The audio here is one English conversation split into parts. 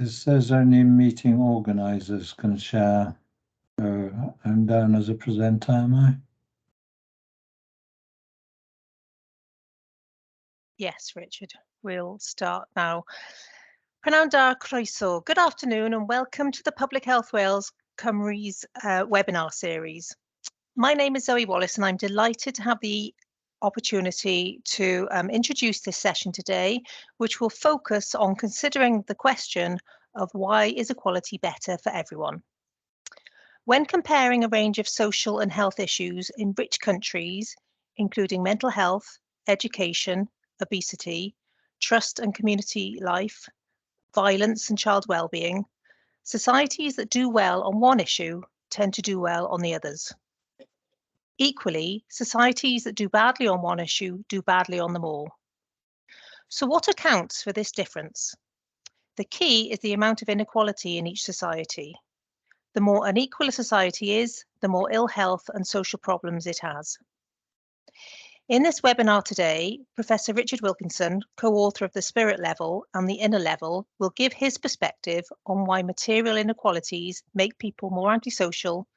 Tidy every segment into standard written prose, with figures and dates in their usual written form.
It says only meeting organisers can share. So I'm down as a presenter, am I? Yes, Richard, we'll start now. Prynawn da croeso. Good afternoon and welcome to the Public Health Wales Cymru's webinar series. My name is Zoe Wallace and I'm delighted to have the opportunity to introduce this session today, which will focus on considering the question of why is equality better for everyone? When comparing a range of social and health issues in rich countries, including mental health, education, obesity, trust and community life, violence and child well-being, societies that do well on one issue tend to do well on the others. Equally, societies that do badly on one issue do badly on them all. So what accounts for this difference? The key is the amount of inequality in each society. The more unequal a society is, the more ill health and social problems it has. In this webinar today, Professor Richard Wilkinson, co-author of The Spirit Level and The Inner Level, will give his perspective on why material inequalities make people more antisocial,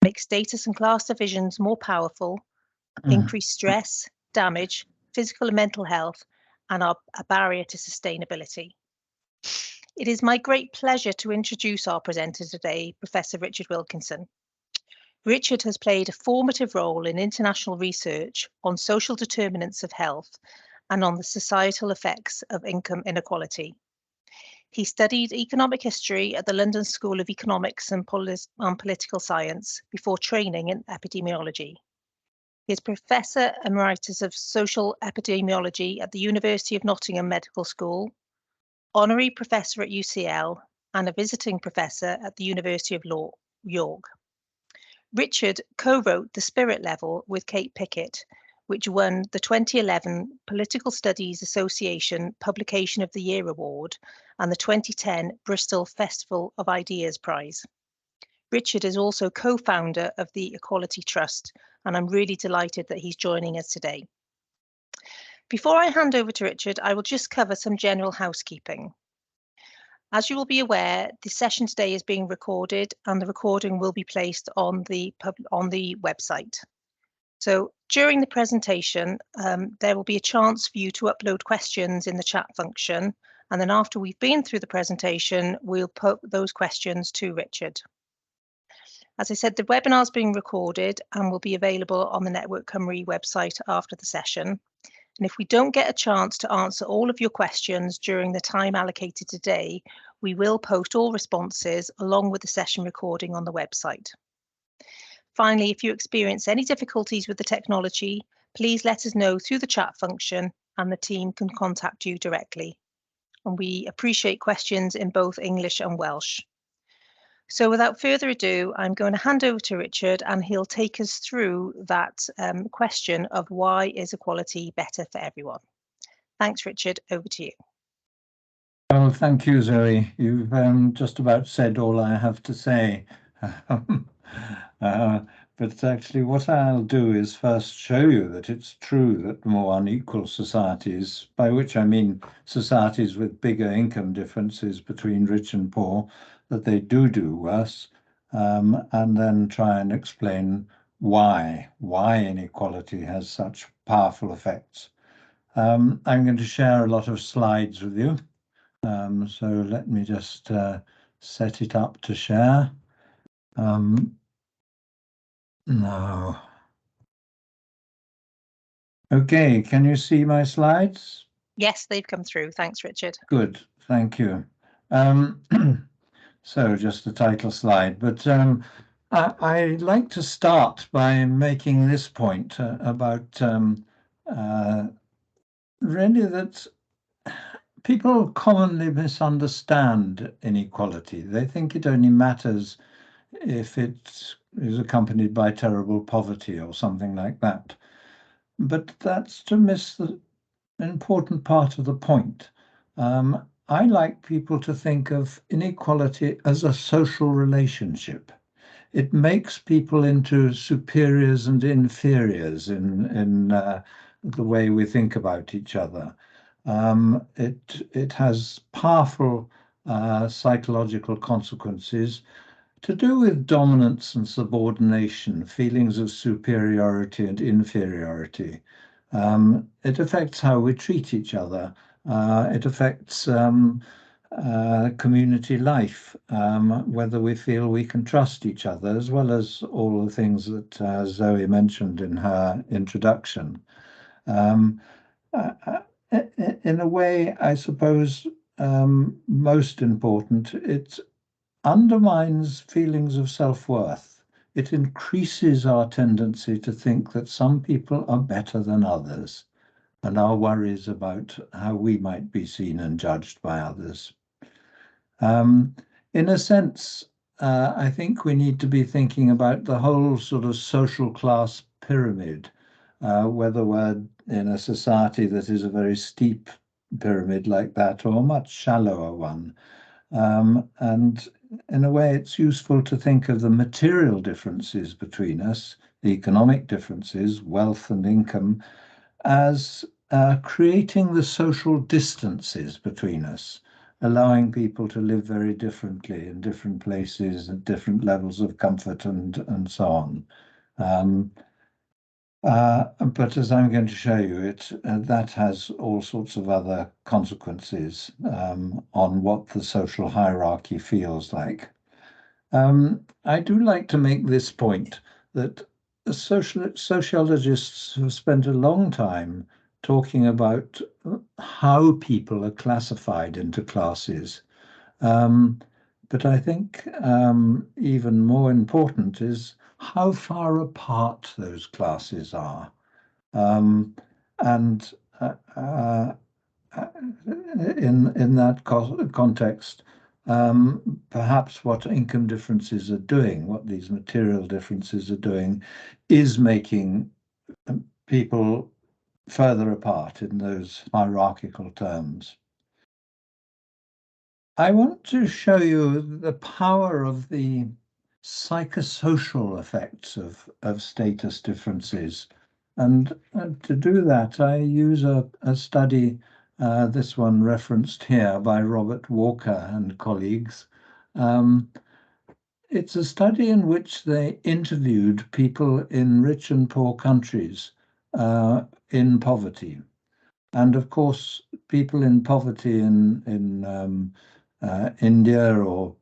make status and class divisions more powerful, increase stress, damage, physical and mental health, and are a barrier to sustainability. It is my great pleasure to introduce our presenter today, Professor Richard Wilkinson. Richard has played a formative role in international research on social determinants of health and on the societal effects of income inequality. He studied economic history at the London School of Economics and Political Science before training in epidemiology. He is Professor Emeritus of Social Epidemiology at the University of Nottingham Medical School, Honorary Professor at UCL, and a Visiting Professor at the University of York. Richard co-wrote The Spirit Level with Kate Pickett, which won the 2011 Political Studies Association Publication of the Year Award and the 2010 Bristol Festival of Ideas Prize. Richard is also co-founder of the Equality Trust, and I'm really delighted that he's joining us today. Before I hand over to Richard, I will just cover some general housekeeping. As you will be aware, the session today is being recorded and the recording will be placed on the website. So during the presentation, there will be a chance for you to upload questions in the chat function. And then after we've been through the presentation, we'll put those questions to Richard. As I said, the webinar is being recorded and will be available on the Network Cymru website after the session. And if we don't get a chance to answer all of your questions during the time allocated today, we will post all responses along with the session recording on the website. Finally, if you experience any difficulties with the technology, please let us know through the chat function and the team can contact you directly. And we appreciate questions in both English and Welsh. So without further ado, I'm going to hand over to Richard and he'll take us through that question of why is equality better for everyone. Thanks, Richard. Over to you. Well, thank you, Zoe. You've just about said all I have to say. But actually what I'll do is first show you that it's true that more unequal societies, by which I mean societies with bigger income differences between rich and poor, that they do worse, and then try and explain why inequality has such powerful effects. I'm going to share a lot of slides with you. So let me just set it up to share. Now. Okay, can you see my slides? Yes, they've come through. Thanks, Richard. Good, thank you. So just the title slide, but I'd like to start by making this point about really that people commonly misunderstand inequality. They think it only matters if it is accompanied by terrible poverty or something like that. But that's to miss the important part of the point. I like people to think of inequality as a social relationship. It makes people into superiors and inferiors in the way we think about each other. It has powerful psychological consequences to do with dominance and subordination, feelings of superiority and inferiority. It affects how we treat each other. It affects community life, whether we feel we can trust each other, as well as all the things that Zoe mentioned in her introduction. Um, in a way, I suppose, most important, it undermines feelings of self-worth. It increases our tendency to think that some people are better than others, and our worries about how we might be seen and judged by others. In a sense, I think we need to be thinking about the whole sort of social class pyramid, whether we're in a society that is a very steep pyramid like that or a much shallower one. And in a way, it's useful to think of the material differences between us, the economic differences, wealth and income, as creating the social distances between us, allowing people to live very differently in different places at different levels of comfort and so on. But as I'm going to show you, that has all sorts of other consequences on what the social hierarchy feels like. I do like to make this point that sociologists have spent a long time talking about how people are classified into classes. But I think even more important is how far apart those classes are. And in that context, perhaps what income differences are doing, what these material differences are doing, is making people further apart in those hierarchical terms. I want to show you the power of the psychosocial effects of status differences. And to do that, I use a study, this one referenced here by Robert Walker and colleagues. It's a study in which they interviewed people in rich and poor countries in poverty. And of course, people in poverty in India or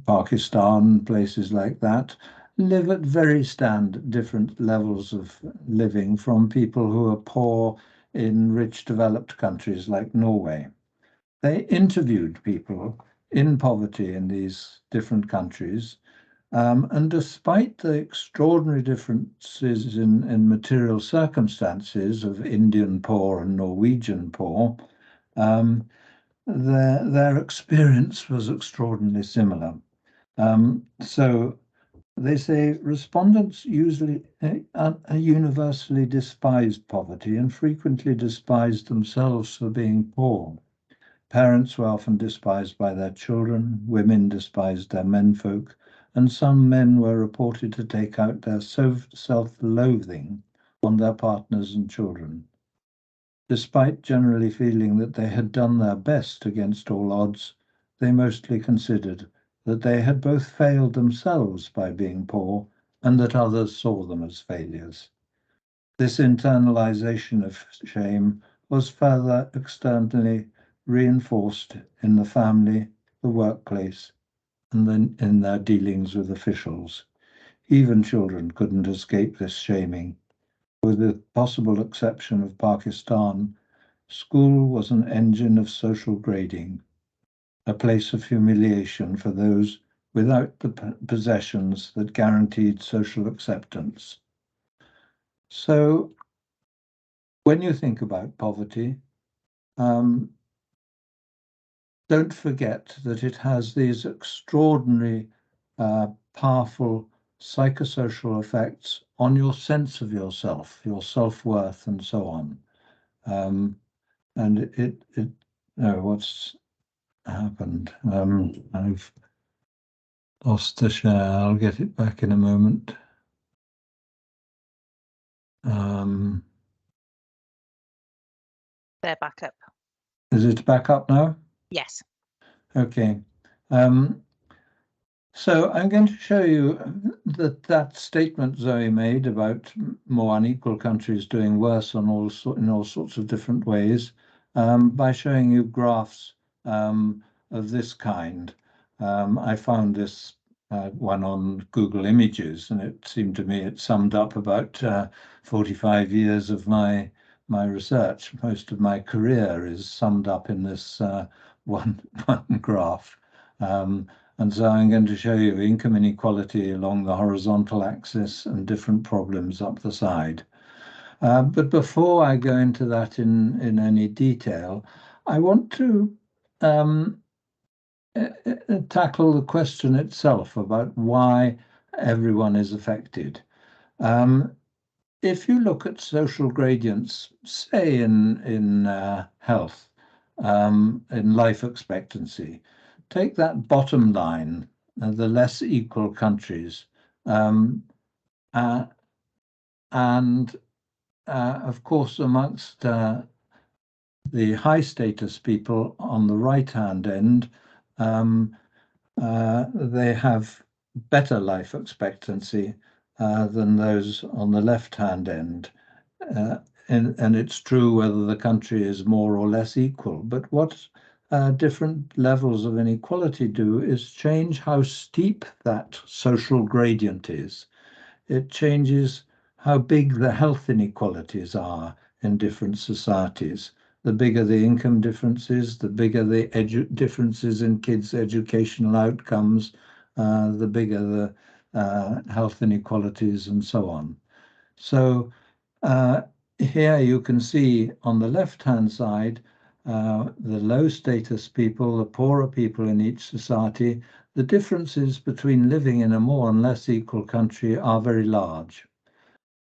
Pakistan, places like that, live at very different levels of living from people who are poor in rich developed countries like Norway. They interviewed people in poverty in these different countries, and despite the extraordinary differences in material circumstances of Indian poor and Norwegian poor, their experience was extraordinarily similar. So they say respondents usually universally despised poverty and frequently despised themselves for being poor. Parents were often despised by their children, women despised their menfolk, and some men were reported to take out their self-loathing on their partners and children. Despite generally feeling that they had done their best against all odds, they mostly considered that they had both failed themselves by being poor and that others saw them as failures. This internalization of shame was further externally reinforced in the family, the workplace, and then in their dealings with officials. Even children couldn't escape this shaming. With the possible exception of Pakistan, School was an engine of social grading, a place of humiliation for those without the possessions that guaranteed social acceptance. So when you think about poverty, don't forget that it has these extraordinary, powerful psychosocial effects on your sense of yourself, your self-worth, and so on. And what's happened? I've lost the share. I'll get it back in a moment. They're back up. Is it back up now? Yes. Okay. So I'm going to show you that statement Zoe made about more unequal countries doing worse in all sorts of different ways, by showing you graphs of this kind. I found this one on Google Images, and it seemed to me it summed up about 45 years of my research. Most of my career is summed up in this one graph. And so I'm going to show you income inequality along the horizontal axis and different problems up the side. But before I go into that in any detail, I want to tackle the question itself about why everyone is affected. If you look at social gradients, say in health, in life expectancy, take that bottom line, the less equal countries, and of course, amongst the high status people on the right-hand end, they have better life expectancy than those on the left-hand end. And it's true whether the country is more or less equal. But what different levels of inequality do is change how steep that social gradient is. It changes how big the health inequalities are in different societies. The bigger the income differences, the bigger the differences in kids' educational outcomes, the bigger the health inequalities, and so on. So here you can see on the left-hand side, the low status people, the poorer people in each society, the differences between living in a more and less equal country are very large.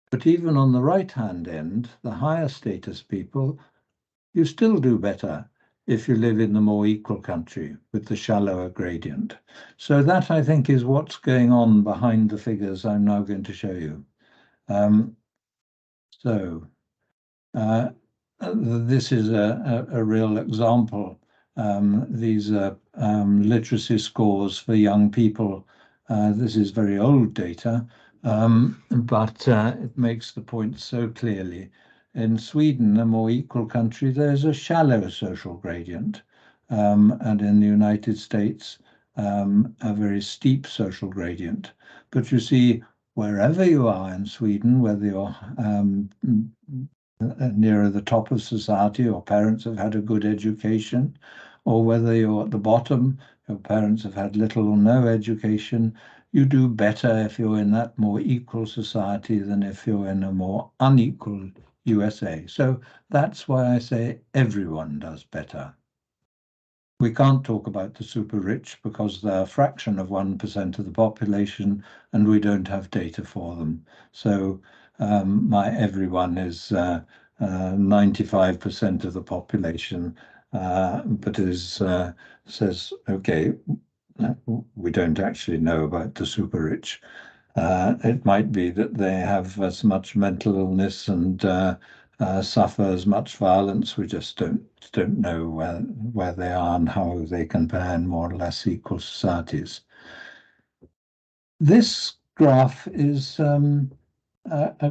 But even on the right-hand end, the higher status people, you still do better if you live in the more equal country with the shallower gradient. So that, I think, is what's going on behind the figures I'm now going to show you. This is a real example. These are literacy scores for young people. This is very old data, but it makes the point so clearly. In Sweden, a more equal country, there's a shallow social gradient, and in the United States, a very steep social gradient. But you see, wherever you are in Sweden, whether you're nearer the top of society, your parents have had a good education, or whether you're at the bottom, your parents have had little or no education, you do better if you're in that more equal society than if you're in a more unequal USA. So that's why I say everyone does better. We can't talk about the super rich because they're a fraction of 1% of the population and we don't have data for them. So my everyone is 95% of the population, but says, okay, we don't actually know about the super rich. It might be that they have as much mental illness and suffer as much violence. We just don't know where they are and how they compare in more or less equal societies. This graph is a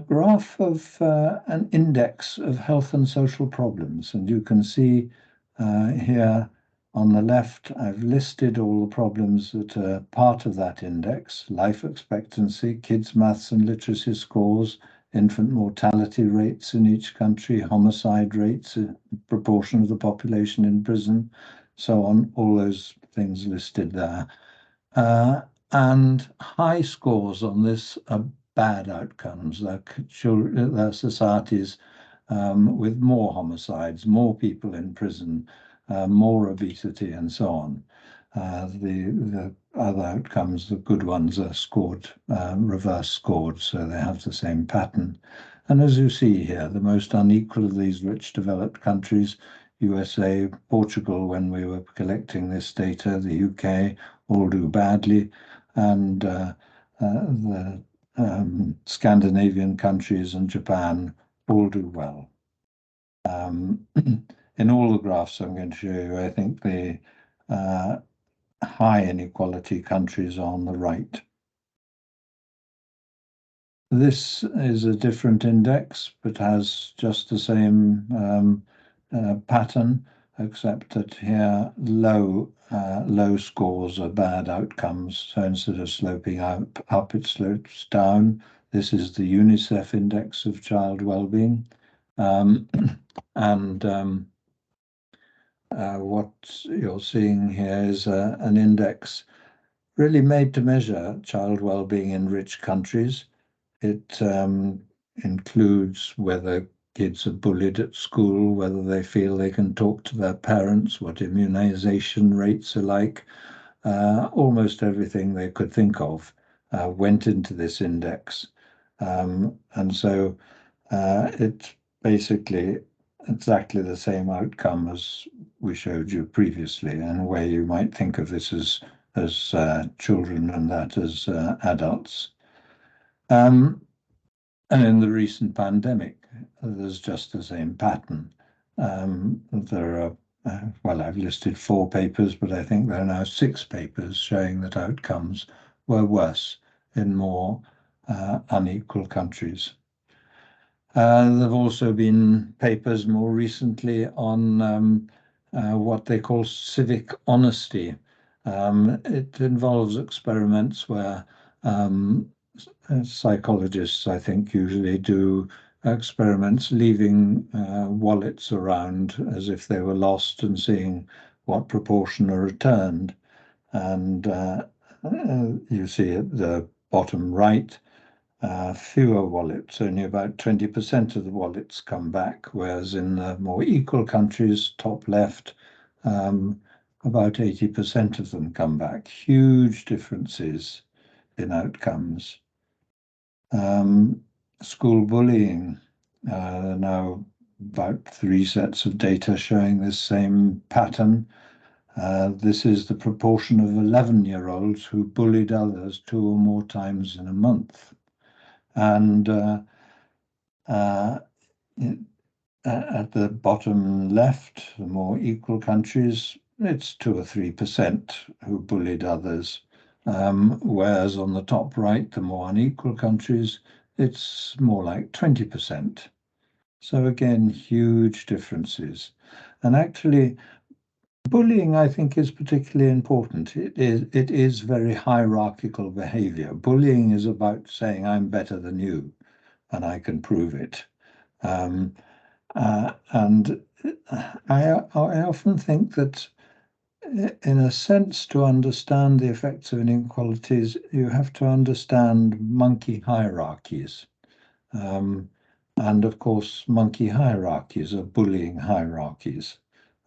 graph of an index of health and social problems, and you can see here on the left, I've listed all the problems that are part of that index: life expectancy, kids' maths and literacy scores, infant mortality rates in each country, homicide rates, proportion of the population in prison, so on, all those things listed there. And high scores on this are bad outcomes. They're societies with more homicides, more people in prison, more obesity, and so on. The other outcomes, the good ones, are scored, reverse scored, so they have the same pattern. And as you see here, the most unequal of these rich developed countries, USA, Portugal, when we were collecting this data, the UK, all do badly, and the Scandinavian countries and Japan all do well. In all the graphs I'm going to show you, I think the high inequality countries are on the right. This is a different index, but has just the same pattern, except that here low scores are bad outcomes. So instead of sloping up, it slopes down. This is the UNICEF index of child well-being. What you're seeing here is an index really made to measure child well-being in rich countries. It includes whether kids are bullied at school, whether they feel they can talk to their parents, what immunization rates are like. Almost everything they could think of went into this index. And so it's basically exactly the same outcome as we showed you previously, and where you might think of this as children and that as adults. And in the recent pandemic, there's just the same pattern. There are, well, I've listed 4 papers, but I think there are now 6 papers showing that outcomes were worse in more unequal countries. There have also been papers more recently on what they call civic honesty. It involves experiments where psychologists, I think, usually do experiments leaving wallets around as if they were lost and seeing what proportion are returned. And you see at the bottom right, fewer wallets, only about 20% of the wallets come back, whereas in the more equal countries, top left, about 80% of them come back. Huge differences in outcomes. School bullying, now about 3 sets of data showing this same pattern. This is the proportion of 11-year-olds who bullied others 2 or more times in a month. And at the bottom left, the more equal countries, it's 2 or 3% who bullied others. Whereas on the top right, the more unequal countries, it's more like 20%. So again, huge differences. And actually, bullying, I think, is particularly important. It is very hierarchical behavior. Bullying is about saying, I'm better than you, and I can prove it. And I often think that, in a sense, to understand the effects of inequalities, you have to understand monkey hierarchies. And of course, monkey hierarchies are bullying hierarchies.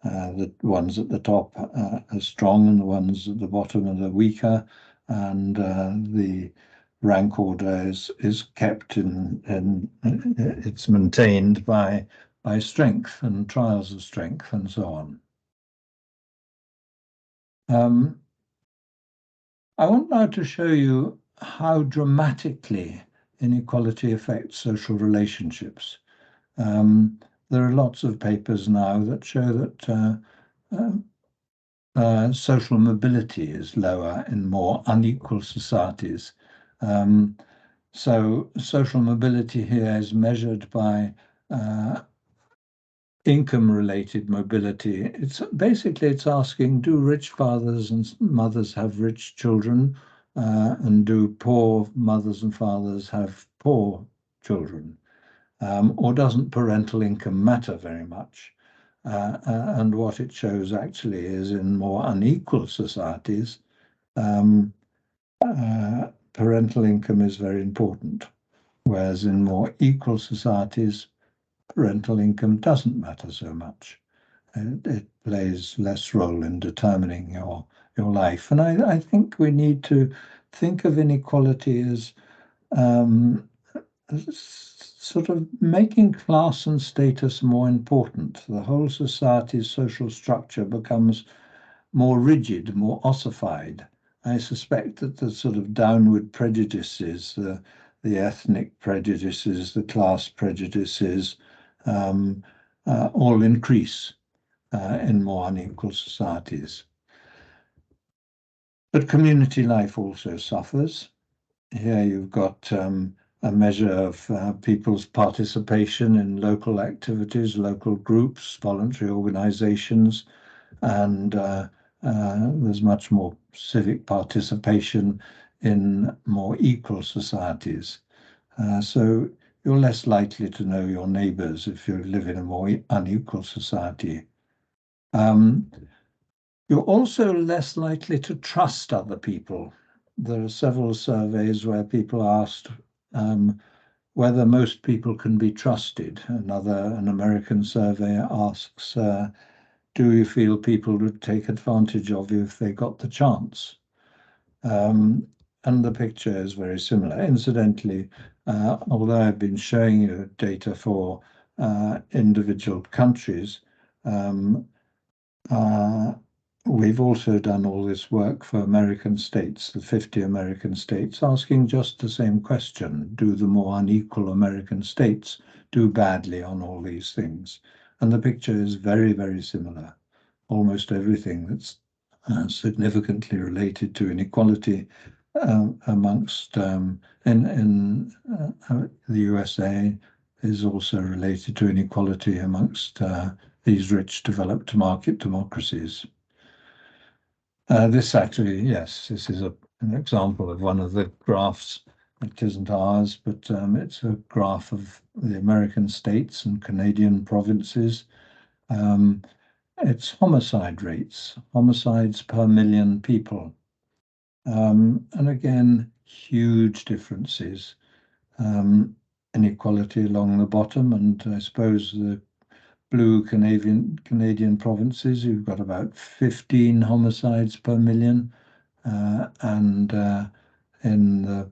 The ones at the top are strong, and the ones at the bottom are the weaker, and the rank order is kept it's maintained by strength and trials of strength and so on. I want now to show you how dramatically inequality affects social relationships. There are lots of papers now that show that social mobility is lower in more unequal societies. So social mobility here is measured by income-related mobility. It's asking, do rich fathers and mothers have rich children, and do poor mothers and fathers have poor children? Or doesn't parental income matter very much? And what it shows actually is in more unequal societies, parental income is very important, whereas in more equal societies, parental income doesn't matter so much. It plays less role in determining your life. And I think we need to think of inequality as sort of making class and status more important. The whole society's social structure becomes more rigid, more ossified. I suspect that the sort of downward prejudices, the ethnic prejudices, the class prejudices, all increase in more unequal societies. But community life also suffers. Here you've got a measure of people's participation in local activities, local groups, voluntary organizations, and there's much more civic participation in more equal societies. So you're less likely to know your neighbours if you live in a more unequal society. You're also less likely to trust other people. There are several surveys where people asked whether most people can be trusted. An American survey asks, do you feel people would take advantage of you if they got the chance? And the picture is very similar. Incidentally, although I've been showing you data for individual countries, we've also done all this work for American states, the 50 American states, asking just the same question. Do the more unequal American states do badly on all these things? And the picture is very, very similar. Almost everything that's significantly related to inequality amongst in the USA is also related to inequality amongst these rich developed market democracies. This actually, yes, this is an example of one of the graphs. It isn't ours, but it's a graph of the American states and Canadian provinces. It's homicide rates, homicides per million people. And again, huge differences. Inequality along the bottom, and I suppose the blue Canadian provinces, you've got about 15 homicides per million, and in the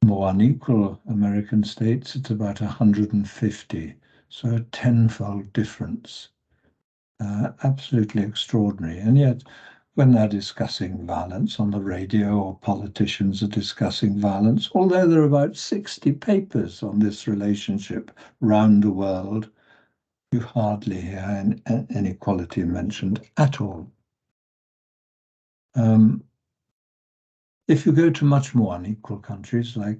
more unequal American states, it's about 150. So a tenfold difference. Absolutely extraordinary. And yet, when they're discussing violence on the radio or politicians are discussing violence, although there are about 60 papers on this relationship round the world, you hardly hear inequality mentioned at all. If you go to much more unequal countries like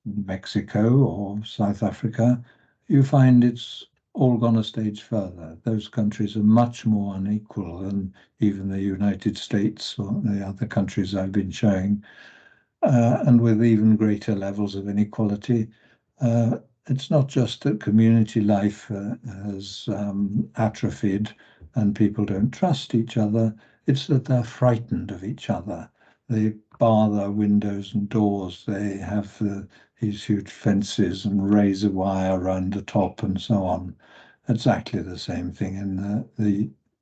Mexico or South Africa, you find it's all gone a stage further. Those countries are much more unequal than even the United States or the other countries I've been showing, and with even greater levels of inequality. It's not just that community life has atrophied and people don't trust each other, it's that they're frightened of each other. They bar their windows and doors, they have these huge fences and razor wire around the top and so on. Exactly the same thing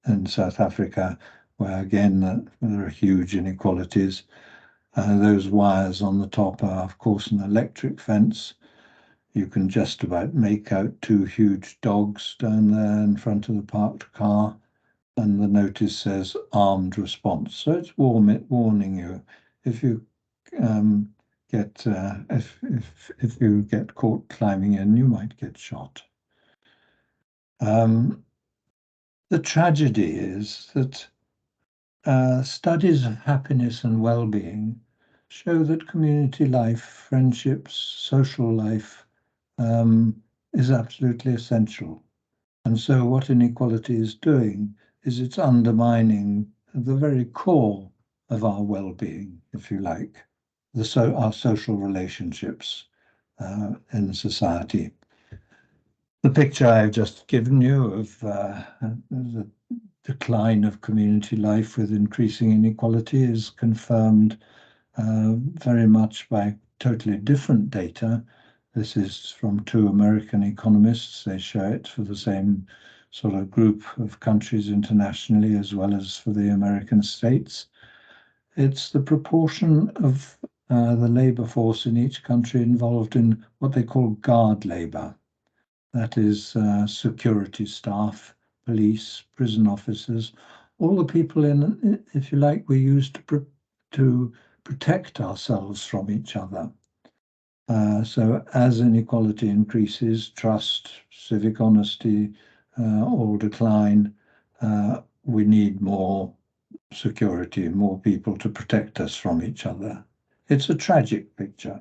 in South Africa, where again there are huge inequalities. Those wires on the top are, of course, an electric fence. You can just about make out two huge dogs down there in front of the parked car, and the notice says armed response. So it's warning you if you if you get caught climbing in, you might get shot. The tragedy is that studies of happiness and well-being show that community life, friendships, social life is absolutely essential. And so what inequality is doing is it's undermining the very core of our well-being, if you like, our social relationships. in society. The picture I've just given you of the decline of community life with increasing inequality is confirmed very much by totally different data. This is from two American economists. They show it for the same sort of group of countries internationally as well as for the American states. It's the proportion of the labor force in each country involved in what they call guard labor. That is security staff, police, prison officers, all the people in, if you like, we use to protect ourselves from each other. So as inequality increases, trust, civic honesty all decline. We need more security, more people to protect us from each other. It's a tragic picture.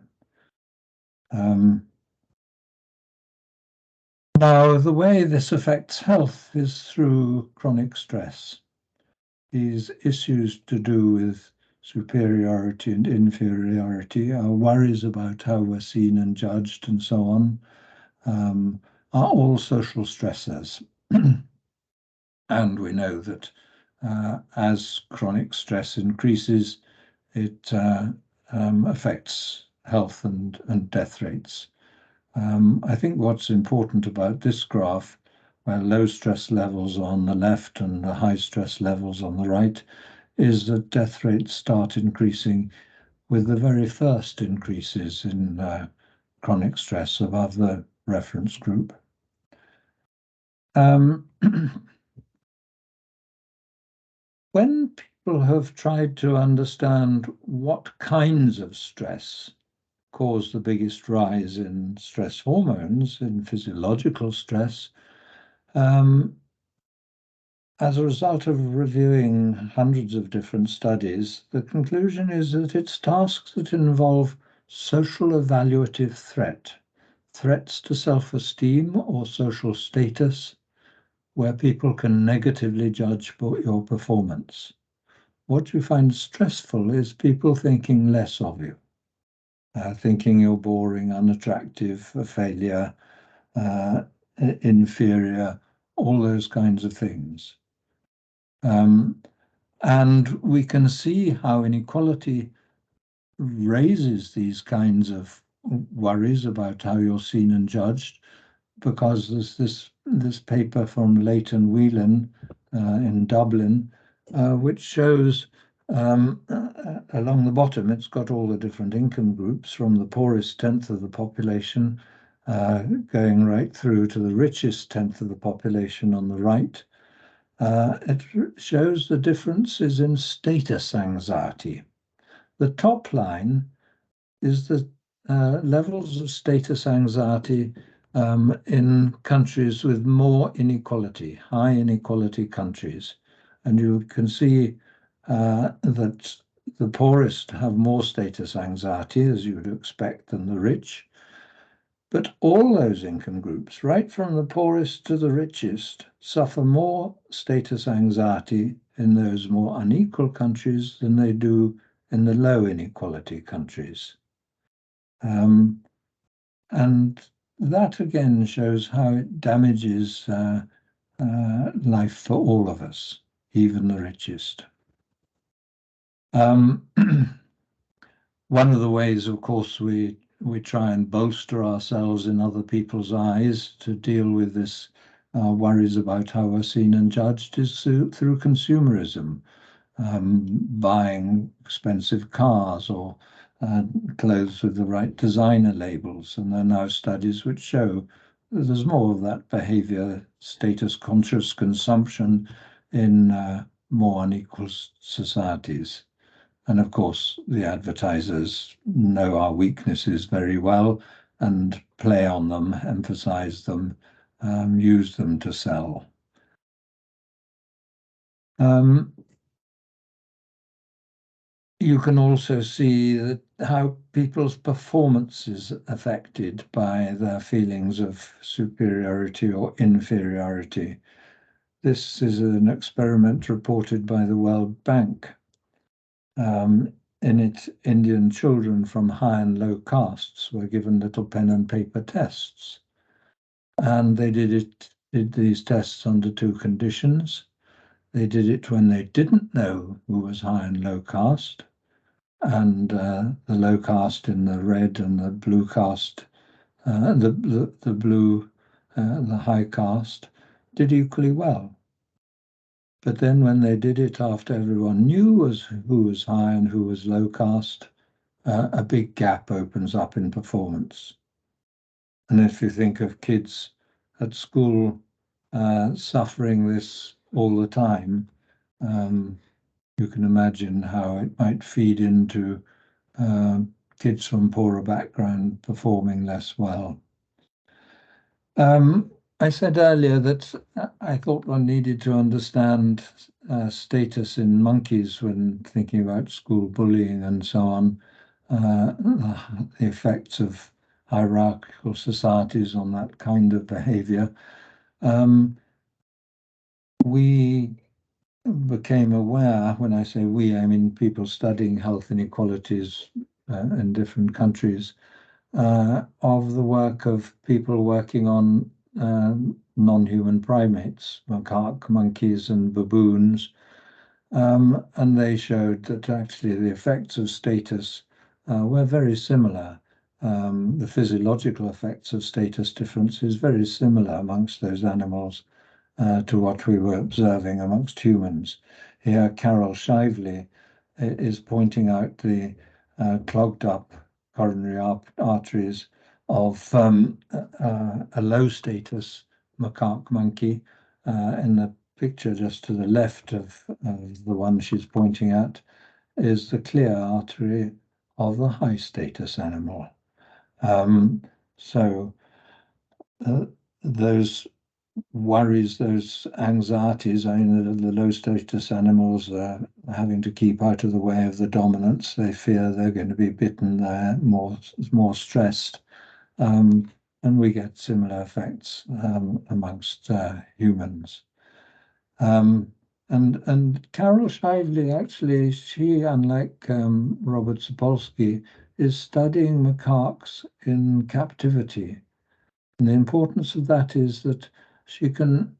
Now, the way this affects health is through chronic stress. These issues to do with superiority and inferiority, our worries about how we're seen and judged and so on, are all social stressors. And we know that as chronic stress increases, it affects health and death rates. I think what's important about this graph, where low stress levels are on the left and the high stress levels on the right, is that death rates start increasing with the very first increases in chronic stress above the reference group. When people have tried to understand what kinds of stress cause the biggest rise in stress hormones, in physiological stress, as a result of reviewing hundreds of different studies, the conclusion is that it's tasks that involve social evaluative threat, threats to self-esteem or social status, where people can negatively judge your performance. What you find stressful is people thinking less of you, thinking you're boring, unattractive, a failure, inferior, all those kinds of things. And we can see how inequality raises these kinds of worries about how you're seen and judged, because there's this paper from Leighton Whelan in Dublin, which shows along the bottom, it's got all the different income groups from the poorest tenth of the population going right through to the richest tenth of the population on the right. It shows the differences in status anxiety. The top line is the levels of status anxiety in countries with more inequality, high inequality countries. And you can see that the poorest have more status anxiety, as you would expect, than the rich. But all those income groups, right from the poorest to the richest, suffer more status anxiety in those more unequal countries than they do in the low inequality countries. And that again shows how it damages life for all of us, even the richest. One of the ways, of course, we try and bolster ourselves in other people's eyes to deal with this worries about how we're seen and judged is through consumerism, buying expensive cars or clothes with the right designer labels. And there are now studies which show that there's more of that behavior, status conscious consumption in more unequal societies. And of course, the advertisers know our weaknesses very well and play on them, emphasize them, use them to sell. You can also see that how people's performance is affected by their feelings of superiority or inferiority. This is an experiment reported by the World Bank. in it, Indian children from high and low castes were given little pen and paper tests. And they did these tests under two conditions. They did it when they didn't know who was high and low caste, and the low caste in the red and the blue caste, the blue, the high caste, did equally well. But then when they did it after everyone knew who was high and who was low caste, a big gap opens up in performance. And if you think of kids at school suffering this all the time, you can imagine how it might feed into kids from poorer background performing less well. I said earlier that I thought one needed to understand status in monkeys when thinking about school bullying and so on, the effects of hierarchical societies on that kind of behavior. We became aware, when I say we, I mean people studying health inequalities in different countries, of the work of people working on non-human primates, macaque monkeys and baboons, and they showed that actually the effects of status were very similar. The physiological effects of status difference is very similar amongst those animals to what we were observing amongst humans. Here, Carol Shively is pointing out the clogged up coronary arteries of a low status macaque monkey. In the picture just to the left of the one she's pointing at is the clear artery of the high status animal. So those worries, those anxieties, I mean, the low status animals are having to keep out of the way of the dominants. They fear they're going to be bitten, they're more stressed. And we get similar effects amongst humans. And Carol Shively, actually, she, unlike Robert Sapolsky, is studying macaques in captivity. And the importance of that is that she can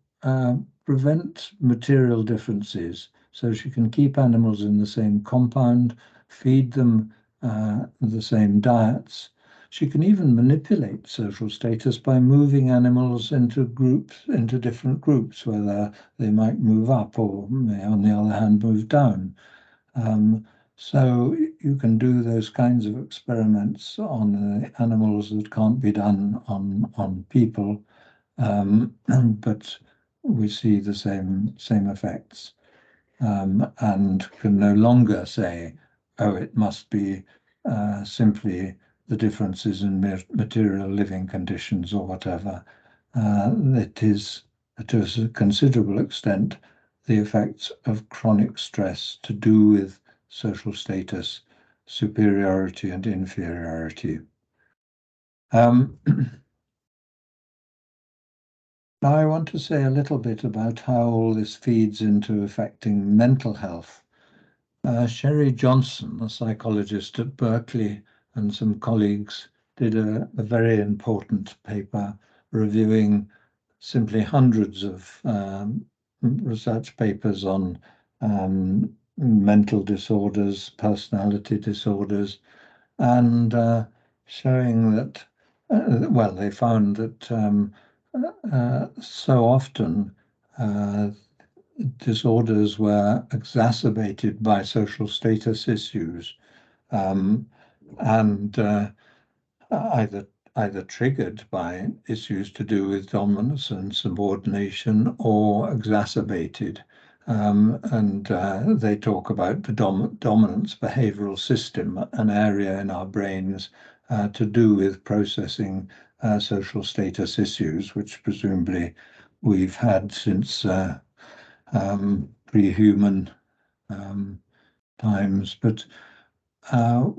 prevent material differences. So she can keep animals in the same compound, feed them the same diets. She can even manipulate social status by moving animals into groups, into different groups, whether they might move up or may, on the other hand, move down. So you can do those kinds of experiments on animals that can't be done on people, but we see the same effects, and can no longer say, oh, it must be simply the differences in material living conditions or whatever. It is, to a considerable extent, the effects of chronic stress to do with social status, superiority and inferiority. Now I want to say a little bit about how all this feeds into affecting mental health. Sherry Johnson, a psychologist at Berkeley, and some colleagues did a very important paper reviewing simply hundreds of research papers on mental disorders, personality disorders, and showing that, well, they found that so often disorders were exacerbated by social status issues, and either triggered by issues to do with dominance and subordination or exacerbated. And they talk about the dominance behavioral system, an area in our brains to do with processing social status issues, which presumably we've had since pre-human times. But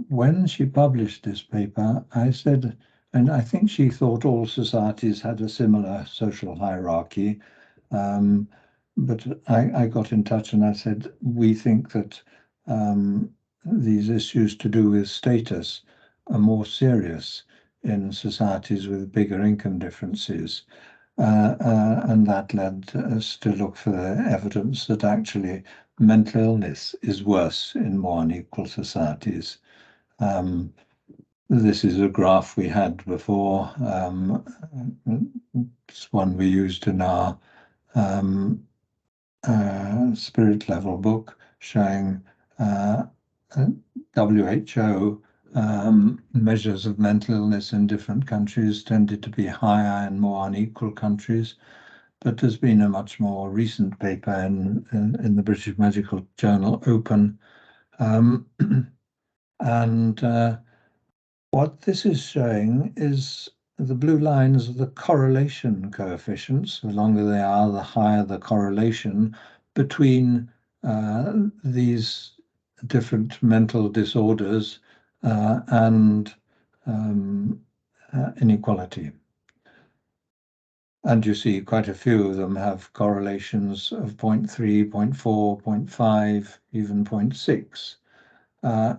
when she published this paper, I said, and I think she thought all societies had a similar social hierarchy, but I got in touch and I said, we think that these issues to do with status are more serious in societies with bigger income differences. And that led us to look for evidence that actually mental illness is worse in more unequal societies. This is a graph we had before. It's one we used in our spirit level book showing WHO measures of mental illness in different countries tended to be higher in more unequal countries. But there's been a much more recent paper in the British Medical Journal Open. And what this is showing is the blue lines are the correlation coefficients. The longer they are, the higher the correlation between these different mental disorders and inequality. And you see quite a few of them have correlations of 0.3, 0.4, 0.5, even 0.6.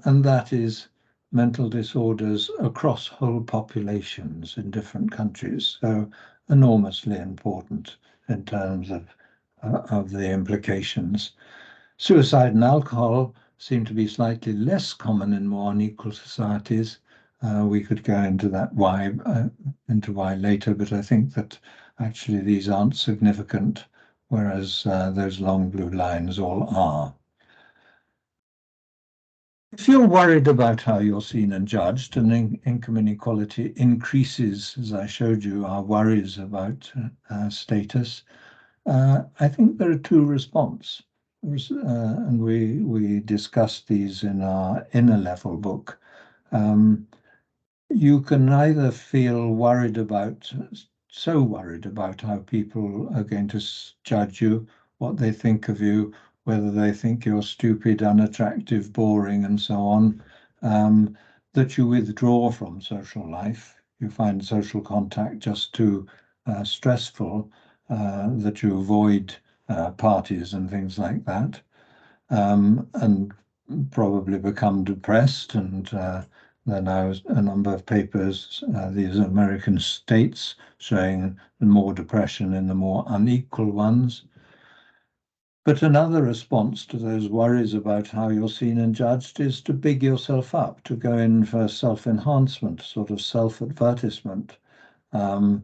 And that is mental disorders across whole populations in different countries. So enormously important in terms of the implications. Suicide and alcohol seem to be slightly less common in more unequal societies. We could go into that why later, but I think that actually these aren't significant, whereas those long blue lines all are. If you're worried about how you're seen and judged, and income inequality increases, as I showed you, our worries about status, I think there are two responses. And we discussed these in our inner level book. You can either feel so worried about how people are going to judge you, what they think of you, whether they think you're stupid, unattractive, boring, and so on, that you withdraw from social life. You find social contact just too stressful, that you avoid parties and things like that, and probably become depressed. And there are now a number of papers, these American states, showing more depression in the more unequal ones. But another response to those worries about how you're seen and judged is to big yourself up, to go in for self-enhancement, sort of self-advertisement, to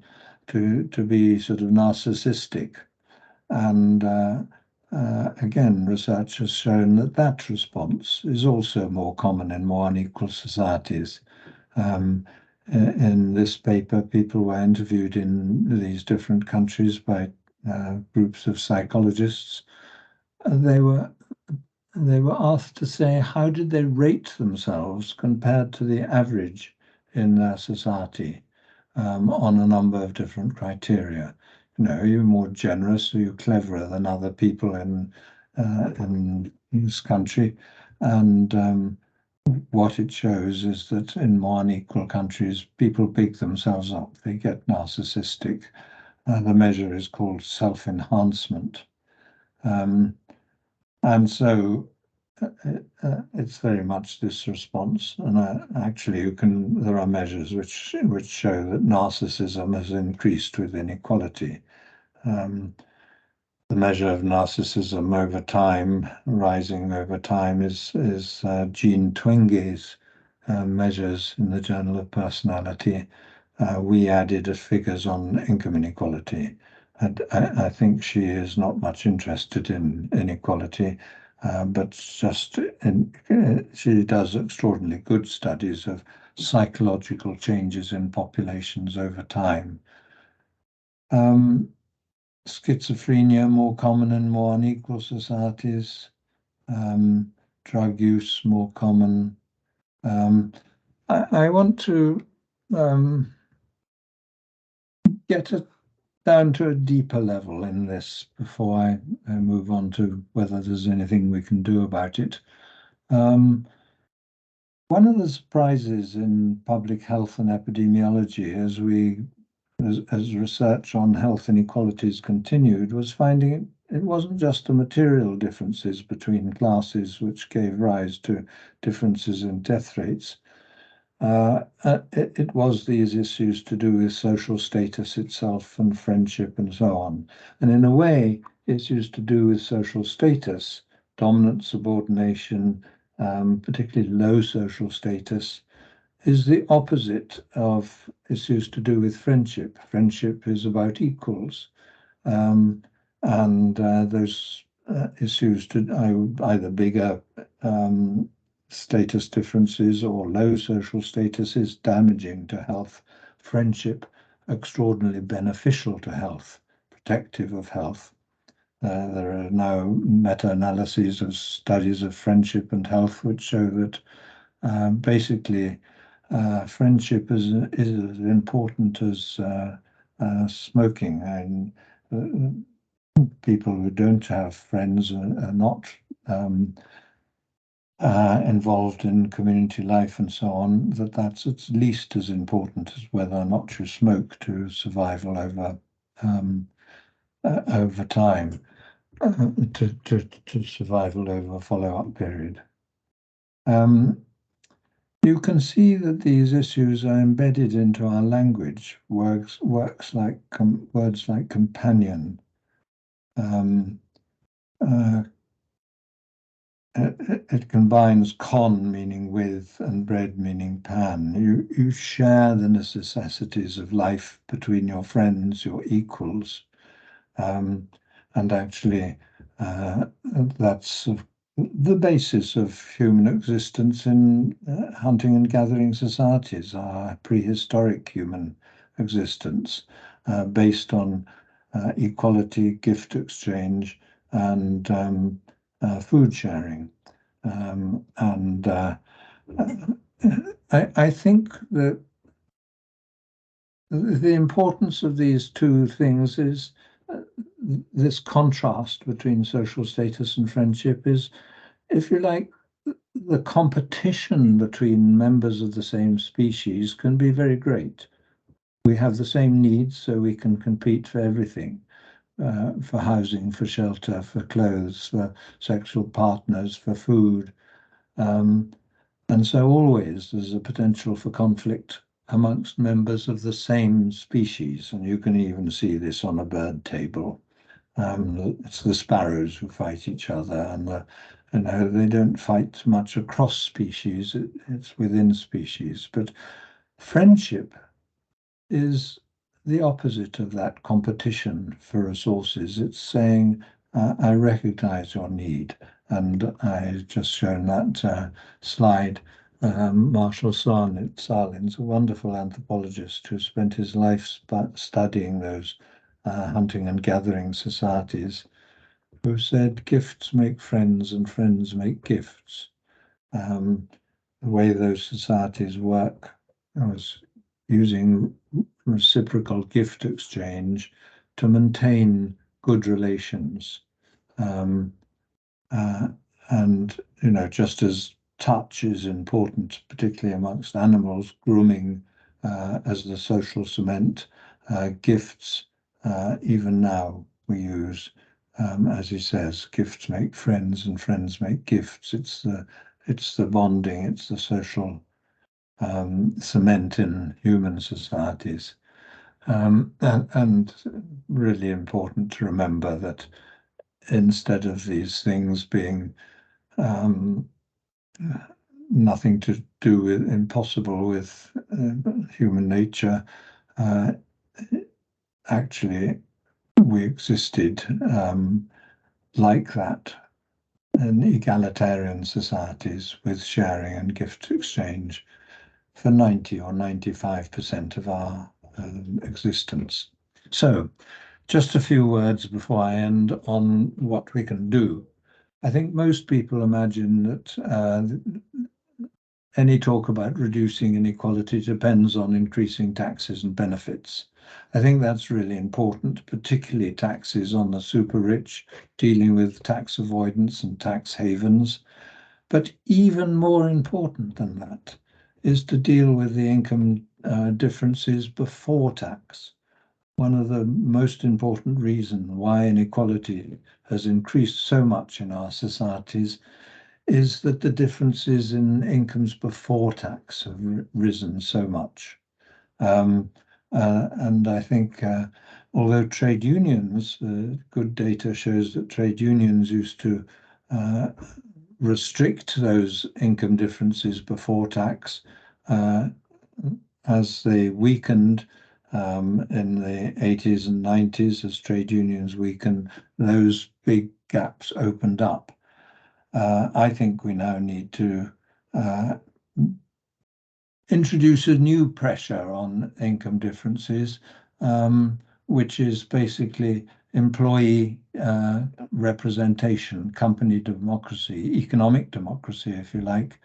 be sort of narcissistic. And again, research has shown that that response is also more common in more unequal societies. In this paper, people were interviewed in these different countries by groups of psychologists. They were asked to say how did they rate themselves compared to the average in their society on a number of different criteria. Are you more generous? Are you cleverer than other people in this country? And what it shows is that in more unequal countries, people big themselves up. They get narcissistic. The measure is called self-enhancement. And so it's very much this response. And actually, there are measures which show that narcissism has increased with inequality. The measure of narcissism over time, rising over time, is Jean Twenge's measures in the Journal of Personality. We added figures on income inequality. And I think she is not much interested in inequality, but she does extraordinarily good studies of psychological changes in populations over time. Schizophrenia more common in more unequal societies. Drug use more common. I want to get down to a deeper level in this before I move on to whether there's anything we can do about it. One of the surprises in public health and epidemiology as research on health inequalities continued was finding it it wasn't just the material differences between classes which gave rise to differences in death rates. It was these issues to do with social status itself and friendship and so on. And in a way, issues to do with social status, dominant subordination, particularly low social status, is the opposite of issues to do with friendship. Friendship is about equals. And those issues to either bigger status differences or low social status is damaging to health. Friendship, extraordinarily beneficial to health, protective of health. There are now meta-analyses of studies of friendship and health which show that basically friendship is as important as smoking. And people who don't have friends are not involved in community life and so on, that's at least as important as whether or not you smoke to survival over time, to survival over a follow-up period. You can see that these issues are embedded into our language. Words like companion, it combines con meaning with and bread meaning pan. You share the necessities of life between your friends, your equals, and actually that's the basis of human existence in hunting and gathering societies, our prehistoric human existence, based on equality, gift exchange, and food sharing. And I think that the importance of these two things is this contrast between social status and friendship is, if you like, the competition between members of the same species can be very great. We have the same needs, so we can compete for everything. For housing, for shelter, for clothes, for sexual partners, for food. And so always there's a potential for conflict amongst members of the same species. And you can even see this on a bird table. It's the sparrows who fight each other, and they don't fight much across species, it's within species. But friendship is the opposite of that competition for resources. It's saying, I recognize your need. And I've just shown that slide. Marshall Sahlins, a wonderful anthropologist who spent his life studying those hunting and gathering societies, who said gifts make friends and friends make gifts. The way those societies work was using reciprocal gift exchange to maintain good relations. And, just as touch is important, particularly amongst animals, grooming as the social cement, gifts, even now we use, as he says, gifts make friends and friends make gifts. It's the bonding, it's the social cement in human societies. And really important to remember that instead of these things being nothing to do with, impossible with human nature, actually we existed like that in egalitarian societies with sharing and gift exchange for 90 or 95% of our existence. So just a few words before I end on what we can do. I think most people imagine that any talk about reducing inequality depends on increasing taxes and benefits. I think that's really important, particularly taxes on the super rich, dealing with tax avoidance and tax havens. But even more important than that is to deal with the income differences before tax. one of the most important reasons why inequality has increased so much in our societies is that the differences in incomes before tax have risen so much. And I think although trade unions, good data shows that trade unions used to restrict those income differences before tax, as they weakened in the 80s and 90s, as trade unions weakened, those big gaps opened up. I think we now need to introduce a new pressure on income differences, which is basically employee representation, company democracy, economic democracy, if you like,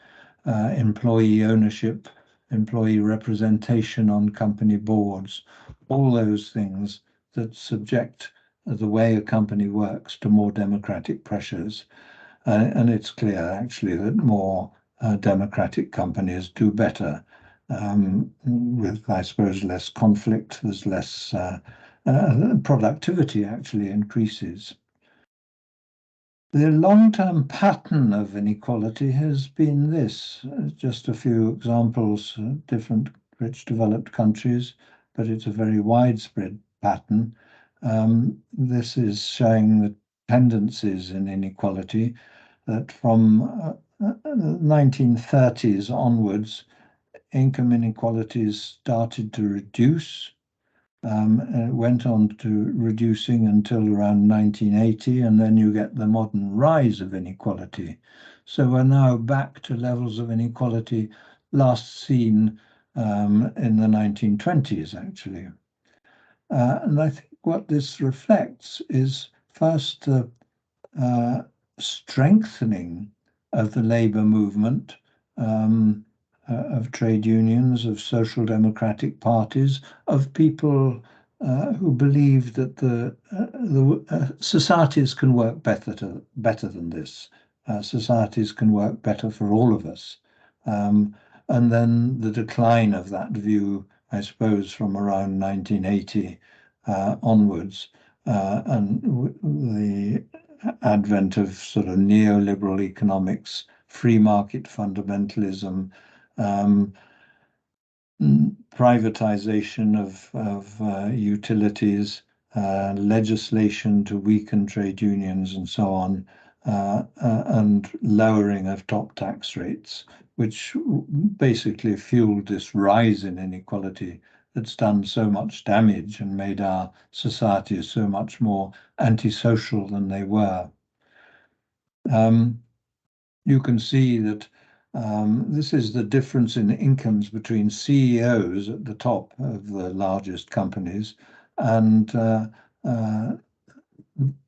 employee ownership, employee representation on company boards, all those things that subject the way a company works to more democratic pressures. And it's clear, actually, that more democratic companies do better with, I suppose, less conflict. There's less productivity actually increases. The long-term pattern of inequality has been this. Just a few examples, different rich developed countries, but it's a very widespread pattern. This is showing the tendencies in inequality that from 1930s onwards, income inequalities started to reduce. It went on to reducing until around 1980, and then you get the modern rise of inequality. So we're now back to levels of inequality last seen in the 1920s, actually. And I think what this reflects is first the strengthening of the labour movement, of trade unions, of social democratic parties, of people who believe that the societies can work better than this. Societies can work better for all of us. And then the decline of that view, I suppose, from around 1980 onwards, and the advent of sort of neoliberal economics, free market fundamentalism, privatization of utilities, legislation to weaken trade unions and so on, and lowering of top tax rates, which basically fueled this rise in inequality that's done so much damage and made our societies so much more antisocial than they were. You can see that this is the difference in incomes between CEOs at the top of the largest companies and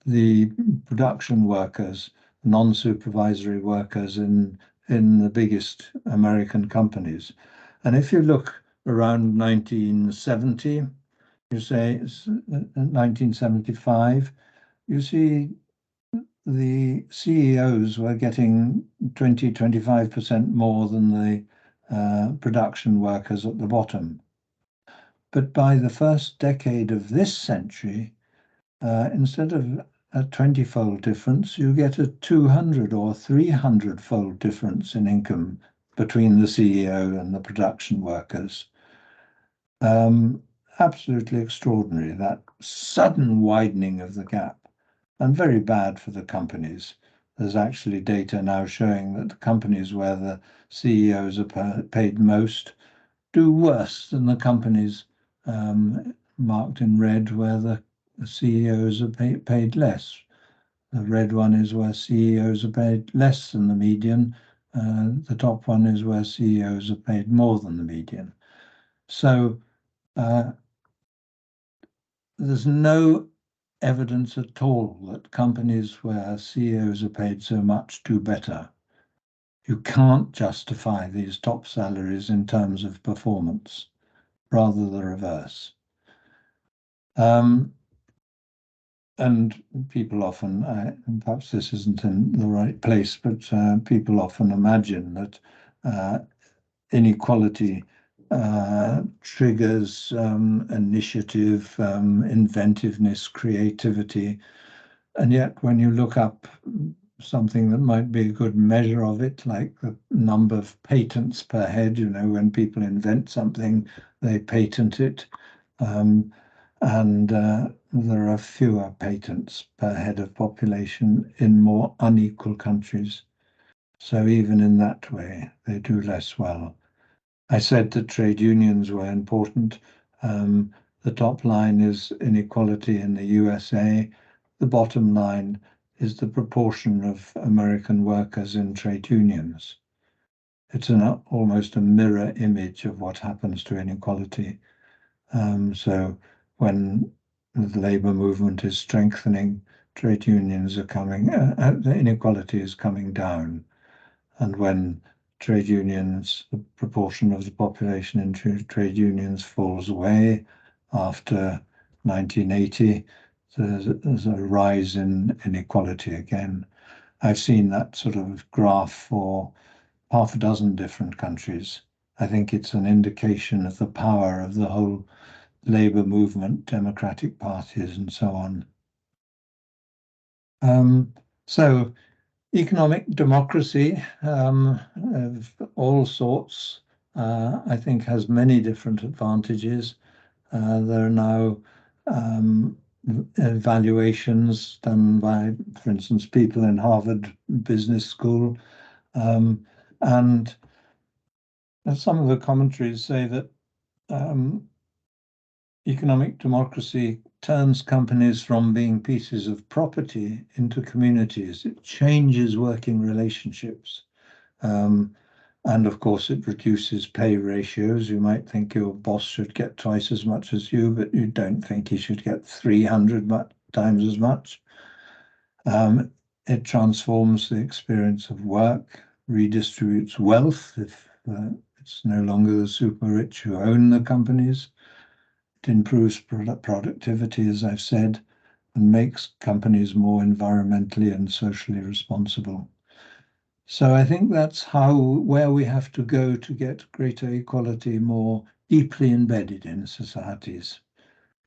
the production workers, non-supervisory workers in the biggest American companies. And if you look around 1970, you say 1975, you see the CEOs were getting 20-25% more than the production workers at the bottom. But by the first decade of this century, instead of a 20-fold difference, you get a 200 or 300-fold difference in income between the CEO and the production workers. Absolutely extraordinary, that sudden widening of the gap, and very bad for the companies. There's actually data now showing that the companies where the CEOs are paid most do worse than the companies marked in red where the CEOs are paid less. The red one is where CEOs are paid less than the median. The top one is where CEOs are paid more than the median. So there's no evidence at all that companies where CEOs are paid so much do better. You can't justify these top salaries in terms of performance, rather the reverse. And people often, perhaps this isn't in the right place, but people often imagine that inequality triggers initiative, inventiveness, creativity. And yet when you look up something that might be a good measure of it, like the number of patents per head, when people invent something, they patent it. And there are fewer patents per head of population in more unequal countries. So even in that way, they do less well. I said that trade unions were important. The top line is inequality in the USA. The bottom line is the proportion of American workers in trade unions. It's almost a mirror image of what happens to inequality. So when the labor movement is strengthening, trade unions are coming, the inequality is coming down. And when trade unions, the proportion of the population in trade unions falls away after 1980, there's a rise in inequality again. I've seen that sort of graph for half a dozen different countries. I think it's an indication of the power of the whole labor movement, democratic parties, and so on. So economic democracy of all sorts, I think, has many different advantages. There are now evaluations done by, for instance, people in Harvard Business School, and some of the commentaries say that economic democracy turns companies from being pieces of property into communities. It changes working relationships. And of course, it reduces pay ratios. You might think your boss should get twice as much as you, but you don't think he should get 300 times as much. It transforms the experience of work, redistributes wealth if it's no longer the super rich who own the companies. It improves productivity, as I've said, and makes companies more environmentally and socially responsible. So I think that's where we have to go to get greater equality more deeply embedded in societies.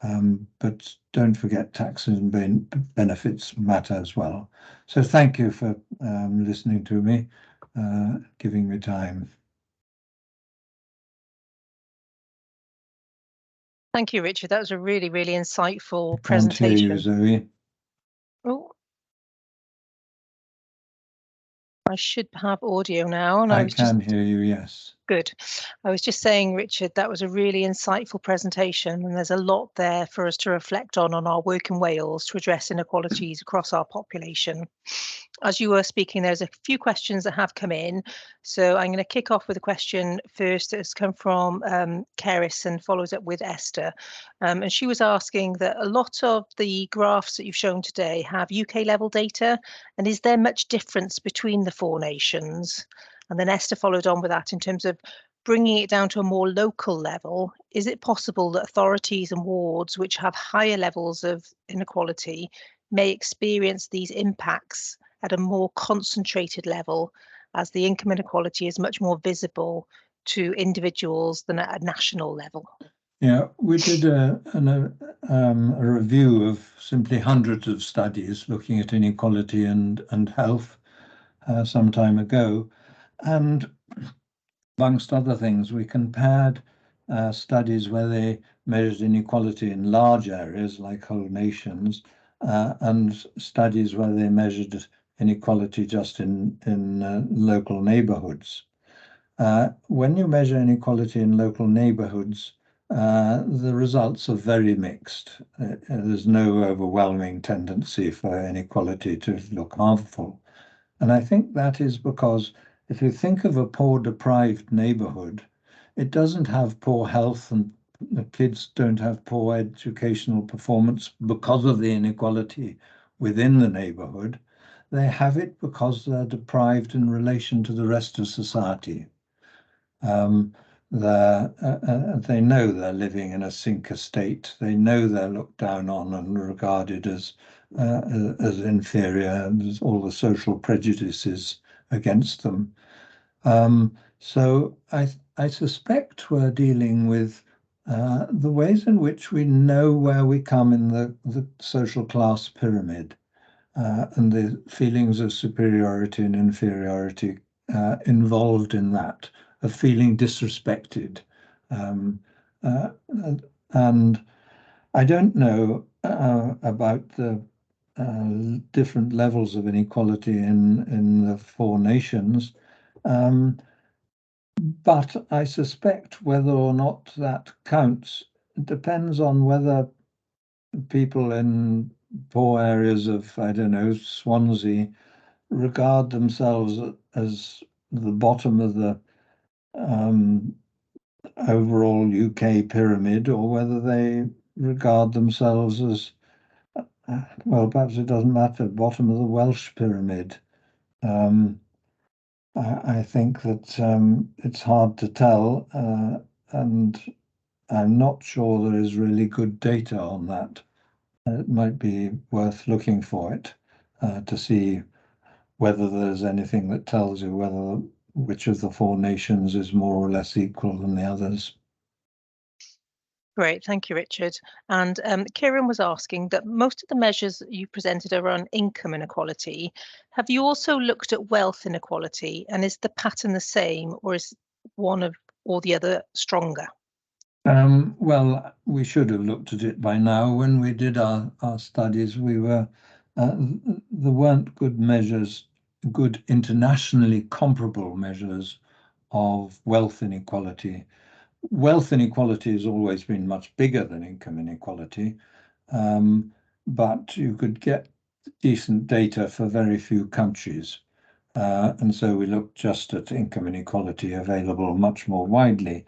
But don't forget taxes and benefits matter as well. So thank you for listening to me, giving me time. Thank you, Richard. That was a really, really insightful Can't hear you, presentation. Zoe. Oh, I should have audio now. And I can hear you, yes. Good. I was just saying, Richard, that was a really insightful presentation, and there's a lot there for us to reflect on our work in Wales to address inequalities across our population. As you were speaking, there's a few questions that have come in. So I'm going to kick off with a question first that has come from Keris and follows up with Esther. And she was asking that a lot of the graphs that you've shown today have UK level data, and is there much difference between the four nations? And then Esther followed on with that in terms of bringing it down to a more local level. Is it possible that authorities and wards which have higher levels of inequality may experience these impacts at a more concentrated level, as the income inequality is much more visible to individuals than at a national level? Yeah, we did a review of simply hundreds of studies looking at inequality and health some time ago. And amongst other things, we compared studies where they measured inequality in large areas like whole nations and studies where they measured inequality just in local neighborhoods. When you measure inequality in local neighborhoods, the results are very mixed. There's no overwhelming tendency for inequality to look harmful. And I think that is because if you think of a poor, deprived neighborhood, it doesn't have poor health and the kids don't have poor educational performance because of the inequality within the neighborhood. They have it because they're deprived in relation to the rest of society. They know they're living in a sinker state. They know they're looked down on and regarded as inferior, and there's all the social prejudices against them. So I suspect we're dealing with the ways in which we know where we come in the social class pyramid, and the feelings of superiority and inferiority involved in that, of feeling disrespected. Um, uh, and I don't know about the different levels of inequality in the four nations, but I suspect whether or not that counts depends on whether people in poor areas of, I don't know, Swansea regard themselves as the bottom of the overall UK pyramid, or whether they regard themselves as, well, perhaps it doesn't matter, bottom of the Welsh pyramid. I think that it's hard to tell, and I'm not sure there is really good data on that. It might be worth looking for it to see whether there's anything that tells you whether which of the four nations is more or less equal than the others. Great, thank you, Richard. And Kieran was asking that most of the measures you presented are on income inequality. Have you also looked at wealth inequality, and is the pattern the same, or is one of or the other stronger? Well, we should have looked at it by now. When we did our studies, we were there weren't good measures, good internationally comparable measures of wealth inequality. Wealth inequality has always been much bigger than income inequality, but you could get decent data for very few countries. And so we looked just at income inequality available much more widely.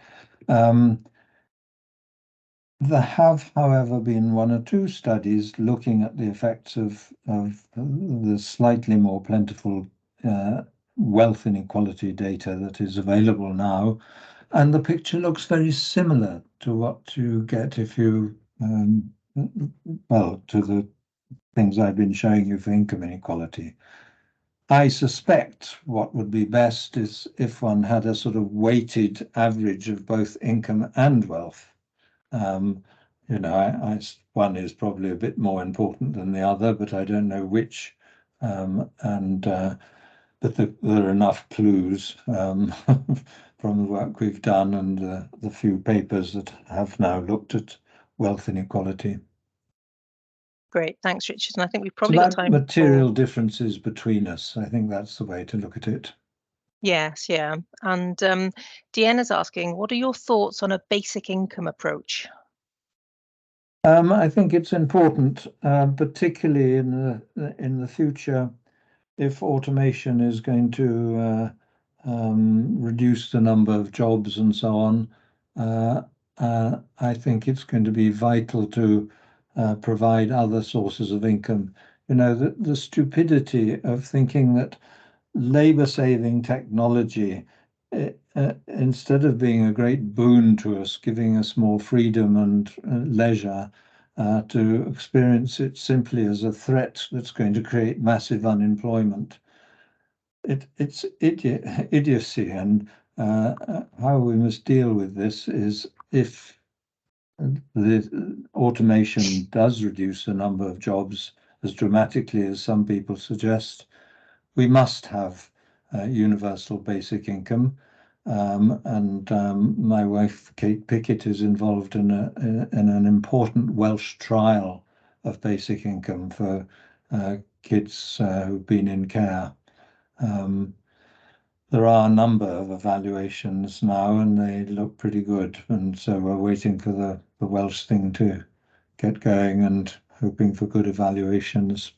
There have, however, been one or two studies looking at the effects of the slightly more plentiful wealth inequality data that is available now, and the picture looks very similar to what you get if you, well, to the things I've been showing you for income inequality. I suspect what would be best is if one had a sort of weighted average of both income and wealth. You know, one is probably a bit more important than the other, but I don't know which. But there are enough clues from the work we've done and the few papers that have now looked at wealth inequality. Great, thanks, Richard. And I think we've It's probably got about time material for... differences between us. I think that's the way to look at it. Yes, yeah. And Deanna's asking, what are your thoughts on a basic income approach? I think it's important, particularly in the future, if automation is going to reduce the number of jobs and so on. I think it's going to be vital to provide other sources of income. You know, the stupidity of thinking that labor-saving technology, instead of being a great boon to us, giving us more freedom and leisure, to experience it simply as a threat that's going to create massive unemployment. It's idiocy, and how we must deal with this is if the automation does reduce the number of jobs as dramatically as some people suggest, we must have universal basic income. My wife, Kate Pickett, is involved in an important Welsh trial of basic income for kids who've been in care. There are a number of evaluations now, and they look pretty good. And so we're waiting for the Welsh thing to get going and hoping for good evaluations.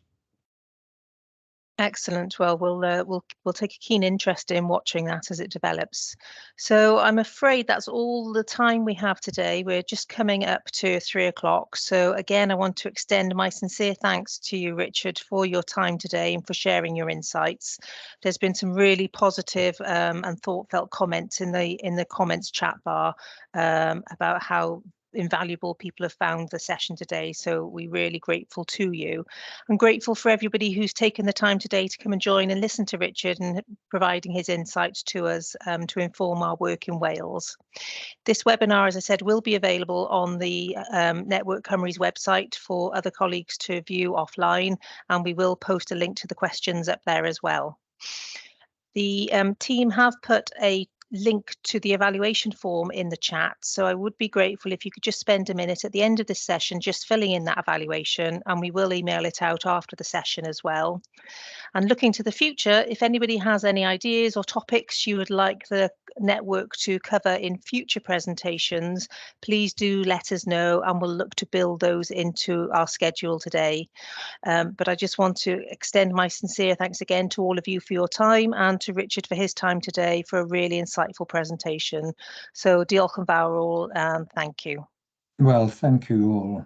Excellent. Well, we'll take a keen interest in watching that as it develops. So I'm afraid that's all the time we have today. We're just coming up to 3 o'clock. So again, I want to extend my sincere thanks to you, Richard, for your time today and for sharing your insights. There's been some really positive and thoughtful comments in the comments chat bar about how invaluable people have found the session today. So we're really grateful to you. I'm grateful for everybody who's taken the time today to come and join and listen to Richard and providing his insights to us to inform our work in Wales. This webinar, as I said, will be available on the Network Cymru's website for other colleagues to view offline, and we will post a link to the questions up there as well. The team have put a link to the evaluation form in the chat, so I would be grateful if you could just spend a minute at the end of this session just filling in that evaluation, and we will email it out after the session as well. And looking to the future, if anybody has any ideas or topics you would like the network to cover in future presentations, please do let us know and we'll look to build those into our schedule today. But I just want to extend my sincere thanks again to all of you for your time, and to Richard for his time today for a really insightful presentation. So diolch yn fawr all, and thank you. Well, thank you all.